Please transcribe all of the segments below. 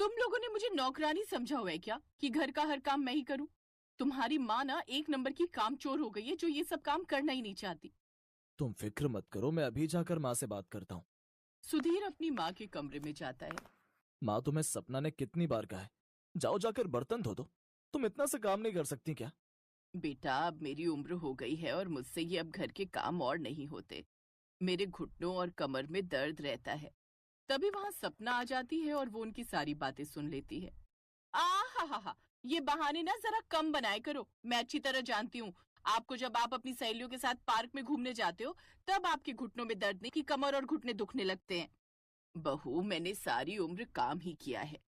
तुम लोगों ने मुझे नौकरानी समझा हुआ है क्या कि घर का हर काम मैं ही करूं? तुम्हारी माँ ना एक नंबर की कामचोर हो गई है, जो ये सब काम करना ही नहीं चाहती। तुम फिक्र मत करो, मैं अभी जाकर माँ से बात करता हूँ। सुधीर अपनी माँ के कमरे में जाता है। माँ, तुम्हें सपना ने कितनी बार कहा है, जाओ जाकर बर्तन धो दो। तुम इतना से काम नहीं कर सकती क्या? बेटा, अब मेरी उम्र हो गई है और मुझसे ये अब घर के काम और नहीं होते। मेरे घुटनों और कमर में दर्द रहता है। तभी वहां सपना आ जाती है और वो उनकी सारी बातें सुन लेती है। आ हा हा हा, ये बहाने ना जरा कम बनाए करो। मैं अच्छी तरह जानती हूँ आपको, जब आप अपनी सहेलियों के साथ पार्क में घूमने जाते हो तब आपके घुटनों में दर्द नहीं कि कमर और घुटने दुखने लगते हैं। बहू, मैंने सारी उम्र काम ही किया है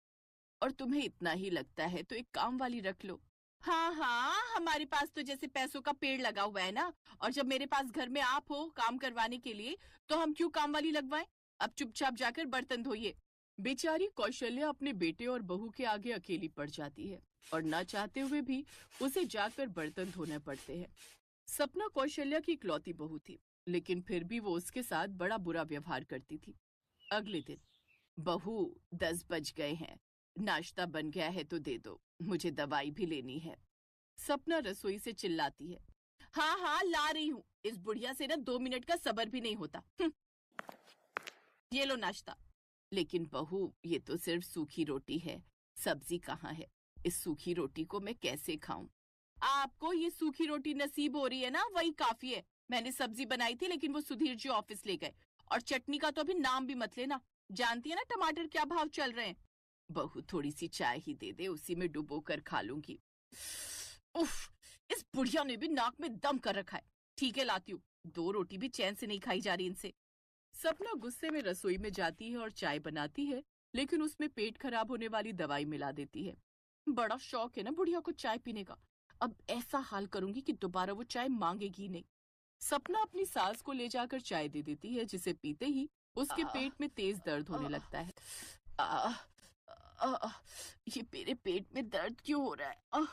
और तुम्हें इतना ही लगता है तो एक काम वाली रख लो। हाँ हाँ, हमारे पास तो जैसे पैसों का पेड़ लगा हुआ है ना, और जब मेरे पास घर में आप हो काम करवाने के लिए तो हम क्यों काम वाली लगवाएं। अब चुपचाप जाकर बर्तन धोइए। बेचारी कौशल्या अपने बेटे और बहू के आगे अकेली पड़ जाती है और ना चाहते हुए भी उसे जाकर बर्तन धोने पड़ते हैं। सपना कौशल्या की इकलौती बहू थी, लेकिन फिर भी वो उसके साथ बड़ा बुरा व्यवहार करती थी। अगले दिन, बहू, 10 बज गए हैं, नाश्ता बन गया है तो दे दो, मुझे दवाई भी लेनी है। सपना रसोई से चिल्लाती है। हाँ हाँ, ला रही हूँ। इस बुढ़िया से ना 2 मिनट का सब्र भी नहीं होता। ये लो नाश्ता। लेकिन बहू, ये तो सिर्फ सूखी रोटी है, सब्जी कहाँ है? इस सूखी रोटी को मैं कैसे खाऊं? आपको ये सूखी रोटी नसीब हो रही है ना, वही काफी है। मैंने सब्जी बनाई थी लेकिन वो सुधीर जी ऑफिस ले गए। और चटनी का तो अभी नाम भी मत लेना। जानती है ना टमाटर क्या भाव चल रहे हैं। बहू, थोड़ी सी चाय ही दे दे, उसी में डुबो कर खा लूंगी। उफ, इस बुढ़िया ने भी नाक में दम कर रखा है। ठीक है, लाती हूँ। 2 रोटी भी चैन से नहीं खाई जा रही इनसे। सपना गुस्से में रसोई में जाती है और चाय बनाती है, लेकिन उसमें पेट खराब होने वाली दवाई मिला देती है। बड़ा शौक है ना बुढ़िया को चाय पीने का। अब ऐसा हाल करूंगी कि दोबारा वो चाय मांगेगी नहीं। सपना अपनी सास को ले जाकर चाय दे देती है, जिसे पीते ही उसके पेट में तेज दर्द होने लगता है। आ, आ, ये मेरे पेट में दर्द क्यों हो रहा है?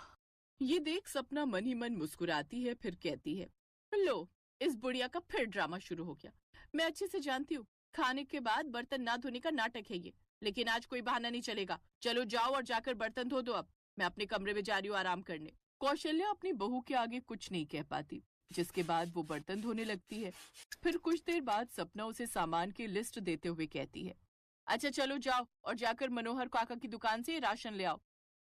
ये देख सपना मन ही मन मुस्कुराती है, फिर कहती है, लो, इस बुढ़िया का फिर ड्रामा शुरू हो गया। मैं अच्छे से जानती हूँ खाने के बाद बर्तन ना धोने का नाटक है ये, लेकिन आज कोई बहाना नहीं चलेगा। चलो जाओ और जाकर बर्तन धो दो। अब मैं अपने कमरे में जा रही हूँ आराम करने। कौशल्या अपनी बहू के आगे कुछ नहीं कह पाती, जिसके बाद वो बर्तन धोने लगती है। फिर कुछ देर बाद सपना उसे सामान की लिस्ट देते हुए कहती है, अच्छा चलो जाओ और जाकर मनोहर काका की दुकान से राशन ले आओ।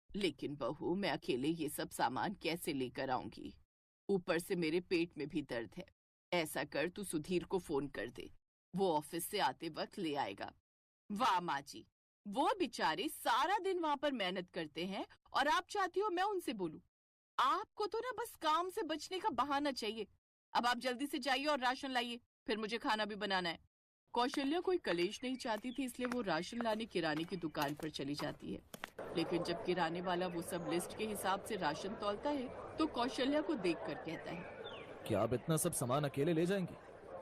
लेकिन बहू, मैं अकेले ये सब सामान कैसे लेकर आऊंगी? ऊपर से मेरे पेट में भी दर्द है। ऐसा कर, तू सुधीर को फोन कर दे, वो ऑफिस से आते वक्त ले आएगा। वाह माँ जी, वो बेचारे सारा दिन वहां पर मेहनत करते हैं और आप चाहती हो मैं उनसे बोलूं? आपको तो ना बस काम से बचने का बहाना चाहिए। अब आप जल्दी से जाइए और राशन लाइए, फिर मुझे खाना भी बनाना है। कौशल्या कोई कलेश नहीं चाहती थी, इसलिए वो राशन लाने किराने की दुकान पर चली जाती है। लेकिन जब किराने वाला वो सब लिस्ट के हिसाब से राशन तौलता है तो कौशल्या को देखकर कहता है, क्या आप इतना सब सामान अकेले ले जाएंगी?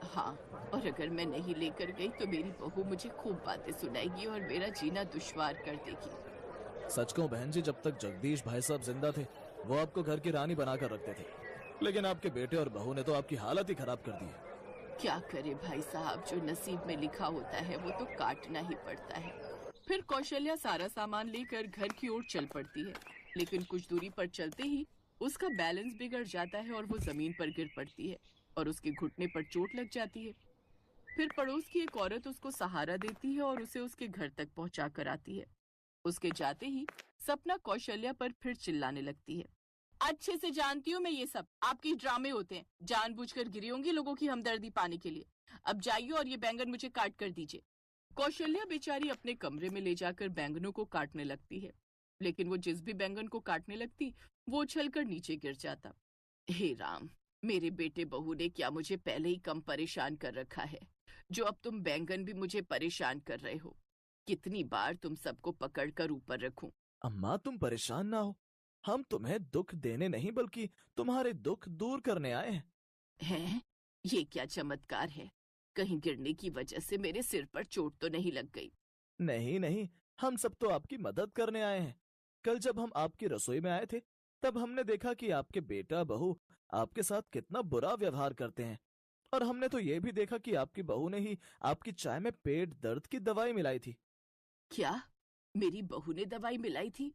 हाँ, और अगर मैं नहीं लेकर गई तो मेरी बहू मुझे खूब बातें सुनाएगी और मेरा जीना दुश्वार कर देगी। सच कहूं बहन जी, जब तक जगदीश भाई साहब जिंदा थे वो आपको घर की रानी बनाकर रखते थे, लेकिन आपके बेटे और बहू ने तो आपकी हालत ही खराब कर दी है। क्या करे भाई साहब, जो नसीब में लिखा होता है वो तो काटना ही पड़ता है। फिर कौशल्या सारा सामान लेकर घर की ओर चल पड़ती है, लेकिन कुछ दूरी पर चलते ही उसका बैलेंस बिगड़ जाता है और वो जमीन पर गिर पड़ती है और उसके घुटने पर चोट लग जाती है। फिर पड़ोस की एक औरत उसको सहारा देती है और उसे उसके घर तक पहुंचा कर आती है। उसके जाते ही सपना कौशल्या पर फिर चिल्लाने लगती है, अच्छे से जानती हूँ मैं, ये सब आपके ड्रामे होते हैं। जानबूझकर गिरी होंगी लोगों की हमदर्दी पाने के लिए। अब जाइए और ये बैंगन मुझे काट कर दीजिए। कौशल्या बेचारी अपने कमरे में ले जाकर बैंगनों को काटने लगती है, लेकिन वो जिस भी बैंगन को काटने लगती वो उछलकर नीचे गिर जाता। हे राम, मेरे बेटे बहू ने क्या मुझे पहले ही कम परेशान कर रखा है, जो अब तुम बैंगन भी मुझे परेशान कर रहे हो। कितनी बार तुम सबको पकड़कर ऊपर रखूं? अम्मा, तुम परेशान ना हो, हम तुम्हें दुख देने नहीं बल्कि तुम्हारे दुख दूर करने आए हैं। हैं? ये क्या चमत्कार है? कहीं गिरने की वजह से मेरे सिर पर चोट तो नहीं लग गई? नहीं नहीं, हम सब तो आपकी मदद करने आए हैं। कल जब हम आपकी रसोई में आए थे तब हमने देखा कि आपके बेटा बहू आपके साथ कितना बुरा व्यवहार करते हैं, और हमने तो ये भी देखा कि आपकी बहू ने ही आपकी चाय में पेट दर्द की दवाई मिलाई थी। क्या? मेरी बहू ने दवाई मिलाई थी।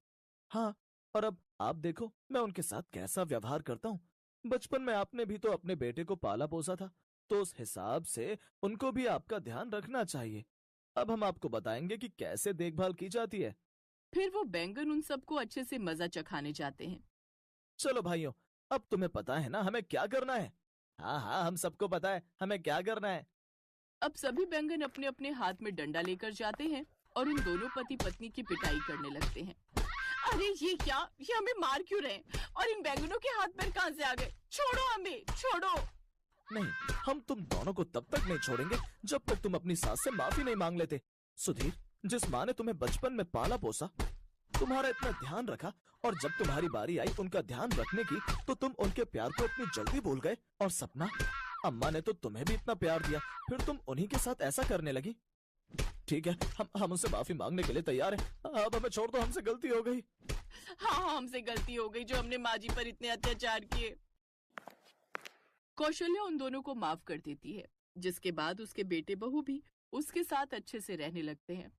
हाँ, और अब आप देखो मैं उनके साथ कैसा व्यवहार करता हूँ। बचपन में आपने भी तो अपने बेटे को पाला पोसा था, तो उस हिसाब से उनको भी आपका ध्यान रखना चाहिए। अब हम आपको बताएंगे कि कैसे देखभाल की जाती है। फिर वो बैंगन उन सबको अच्छे से मजा चखाने जाते हैं। चलो भाइयों, अब तुम्हें पता है ना हमें क्या करना है। हाँ हाँ, हम सबको पता है हमें क्या करना है। अब सभी बैंगन अपने अपने हाथ में डंडा लेकर जाते हैं और उन दोनों पति पत्नी की पिटाई करने लगते हैं। अरे ये क्या, ये हमें मार क्यों रहे हैं? और इन बैंगनों के हाथ पैर कहाँ से आ गए? छोड़ो हमें, छोड़ो। नहीं, हम तुम दोनों को तब तक नहीं छोड़ेंगे जब तक तुम अपनी सास से माफी नहीं मांग लेते। सुधीर, जिस माँ ने तुम्हें बचपन में पाला पोसा, तुम्हारा इतना ध्यान रखा, और जब तुम्हारी बारी आई उनका ध्यान रखने की, तो तुम उनके प्यार को इतनी जल्दी भूल गए। और सपना, अम्मा ने तो तुम्हें भी इतना प्यार दिया, फिर तुम उन्हीं के साथ ऐसा करने लगी। ठीक है, हम उनसे माफी मांगने के लिए तैयार हैं। अब हमें छोड़ दो, हमसे गलती हो गई। हाँ, हमसे गलती हो गई जो हमने माँ जी पर इतने अत्याचार किए। कौशल्या उन दोनों को माफ कर देती है, जिसके बाद उसके बेटे बहू भी उसके साथ अच्छे से रहने लगते हैं।